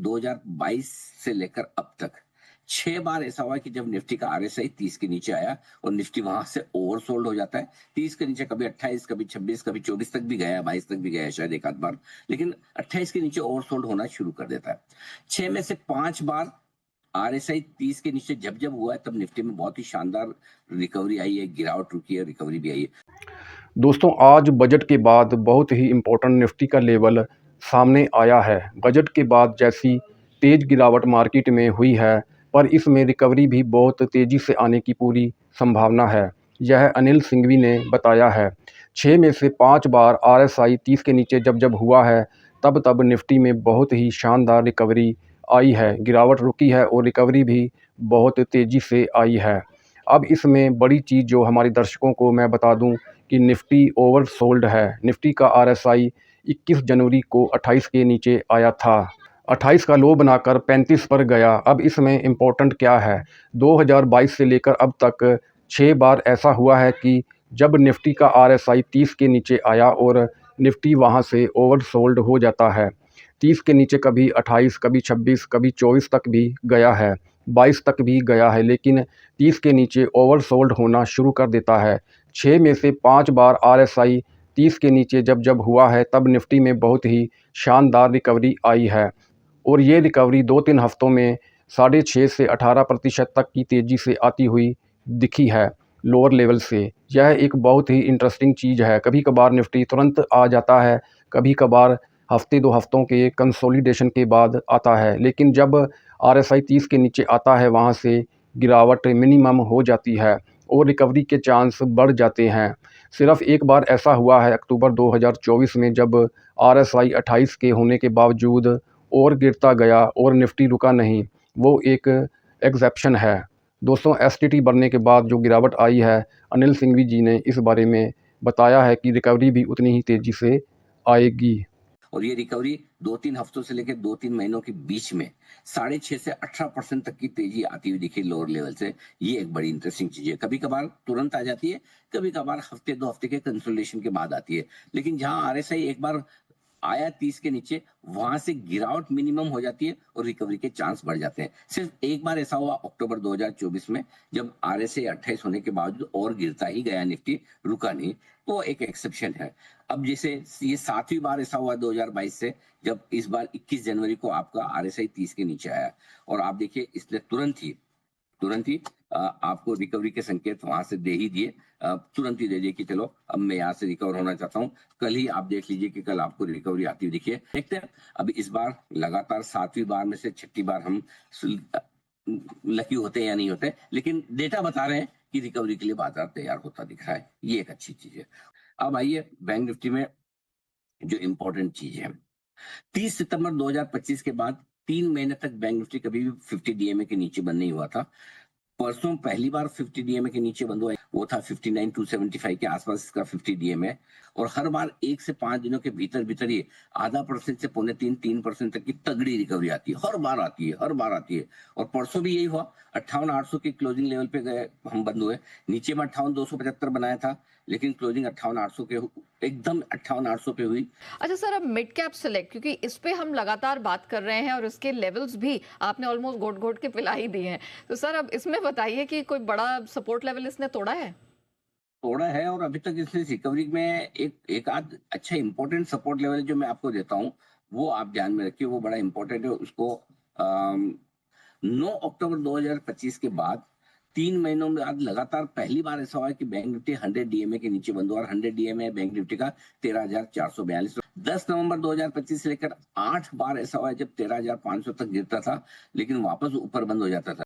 2022 से लेकर अब तक 6 बार ऐसा हुआ है कि जब निफ्टी का आरएसआई 30 के नीचे आया और निफ्टी वहां से ओवरसोल्ड हो जाता है। 30 के नीचे कभी 28, कभी 26, कभी 24 तक भी गया, 22 तक भी गया शायद एक आध बार, लेकिन 28 के नीचे ओवरसोल्ड होना शुरू कर देता है। 6 में से 5 बार आरएसआई 30 के नीचे जब जब हुआ है तब निफ्टी में बहुत ही शानदार रिकवरी आई है, गिरावट रुकी है, रिकवरी भी आई है। दोस्तों, आज बजट के बाद बहुत ही इम्पोर्टेंट निफ्टी का लेवल सामने आया है। बजट के बाद जैसी तेज़ गिरावट मार्केट में हुई है, पर इसमें रिकवरी भी बहुत तेज़ी से आने की पूरी संभावना है। यह अनिल सिंघवी ने बताया है। 6 में से 5 बार आरएसआई 30 के नीचे जब जब हुआ है, तब तब निफ्टी में बहुत ही शानदार रिकवरी आई है। गिरावट रुकी है और रिकवरी भी बहुत तेज़ी से आई है। अब इसमें बड़ी चीज़ जो हमारे दर्शकों को मैं बता दूं कि निफ्टी ओवरसोल्ड है। निफ्टी का आरएसआई 21 जनवरी को 28 के नीचे आया था। 28 का लो बनाकर 35 पर गया। अब इसमें इम्पोर्टेंट क्या है, 2022 से लेकर अब तक 6 बार ऐसा हुआ है कि जब निफ्टी का आरएसआई 30 के नीचे आया और निफ्टी वहां से ओवरसोल्ड हो जाता है। 30 के नीचे कभी 28, कभी 26, कभी 24 तक भी गया है, 22 तक भी गया है, लेकिन 30 के नीचे ओवरसोल्ड होना शुरू कर देता है। 6 में से 5 बार आरएसआई 30 के नीचे जब जब हुआ है, तब निफ्टी में बहुत ही शानदार रिकवरी आई है और ये रिकवरी 2-3 हफ्तों में 6.5 से 18% तक की तेज़ी से आती हुई दिखी है लोअर लेवल से। यह एक बहुत ही इंटरेस्टिंग चीज़ है। कभी कभार निफ्टी तुरंत आ जाता है, कभी कभार हफ्ते 2 हफ्तों के कंसोलिडेशन के बाद आता है, लेकिन जब आरएसआई 30 के नीचे आता है, वहाँ से गिरावट मिनिमम हो जाती है और रिकवरी के चांस बढ़ जाते हैं। सिर्फ एक बार ऐसा हुआ है अक्टूबर 2024 में, जब आरएसआई 28 के होने के बावजूद और गिरता गया और निफ्टी रुका नहीं। वो एक एक्सेप्शन है। दोस्तों, एसटीटी बढ़ने के बाद जो गिरावट आई है, अनिल सिंघवी जी ने इस बारे में बताया है कि रिकवरी भी उतनी ही तेज़ी से आएगी। और ये रिकवरी 2-3 हफ्तों से लेकर 2-3 महीनों के बीच में 6.5 से 18% तक की तेजी आती हुई दिखी लोअर लेवल से। ये एक बड़ी इंटरेस्टिंग चीज है। कभी कभार तुरंत आ जाती है, कभी कभार हफ्ते 2 हफ्ते के कंसोलिडेशन के बाद आती है, लेकिन जहां आरएसआई एक बार आया 30 के नीचे, वहां से गिरावट मिनिमम हो जाती है और रिकवरी के चांस बढ़ जाते हैं। सिर्फ एक बार ऐसा हुआ अक्टूबर 2024 में, जब आरएसआई 28 होने के बावजूद और गिरता ही गया, निफ्टी रुका नहीं। तो एक एक्सेप्शन है। अब जैसे ये 7वीं बार ऐसा हुआ 2022 से, जब इस बार 21 जनवरी को आपका आरएसआई 30 के नीचे आया और आप देखिए इसने तुरंत ही आपको रिकवरी के संकेत वहां से दे ही दिए। तुरंत ही दे दिए कि चलो अब मैं यहाँ से रिकवर होना चाहता हूँ। कल ही आप देख लीजिए कि कल आपको रिकवरी आती हुई दिखिए। देखते हैं अब इस बार लगातार 7वीं बार में से 6ठी बार हम लकी होते हैं या नहीं होते, लेकिन डेटा बता रहे हैं कि रिकवरी के लिए बाजार तैयार होता दिख रहा है। ये एक अच्छी चीज है। अब आइए बैंक निफ्टी में जो इंपॉर्टेंट चीज है, 30 सितंबर 2025 के बाद 3 महीने तक बैंक निफ्टी कभी भी 50 डीएमए के नीचे बंद नहीं हुआ था। परसों पहली बार 50 डीएमए के नीचे बंद हुआ, वो था 59,275 के आसपास इसका 50 डीएमए। और हर बार 1 से 5 दिनों के भीतर भीतर ही 0.5% से 0.25-3% तक की तगड़ी रिकवरी आती है। हर बार आती है। और परसों भी यही हुआ, 58,800 के क्लोजिंग लेवल पे गए, हम बंद हुए। नीचे में 58,275 बनाया था, लेकिन क्लोजिंग 58,800 के एकदम 58,800 पे हुई। अच्छा सर, अब मिड कैप सेलेक्ट, क्योंकि इस पे हम लगातार बात कर रहे हैं और इसके लेवल्स भी आपने ऑलमोस्ट घोट घोट के पिला ही दिए हैं, तो सर अब इसमें बताइए कि कोई बड़ा सपोर्ट लेवल इसने तोड़ा है? तोड़ा है और अभी तक इसने रिकवरी में एक आध अच्छा इंपॉर्टेंट सपोर्ट लेवल जो मैं आपको देता हूँ, वो आप ध्यान में रखिए, वो बड़ा इंपॉर्टेंट है। उसको 9 अक्टूबर 2025 के बाद 3 महीनों में आज लगातार पहली बार ऐसा हुआ है कि बैंक निफ्टी 100 डीएमए के नीचे बंद हुआ। और 100 डीएमए बैंक निफ्टी का 13,442। 10 नवंबर 2025 से लेकर 8 बार ऐसा हुआ है जब 13,500 तक गिरता था, लेकिन वापस ऊपर बंद हो जाता था।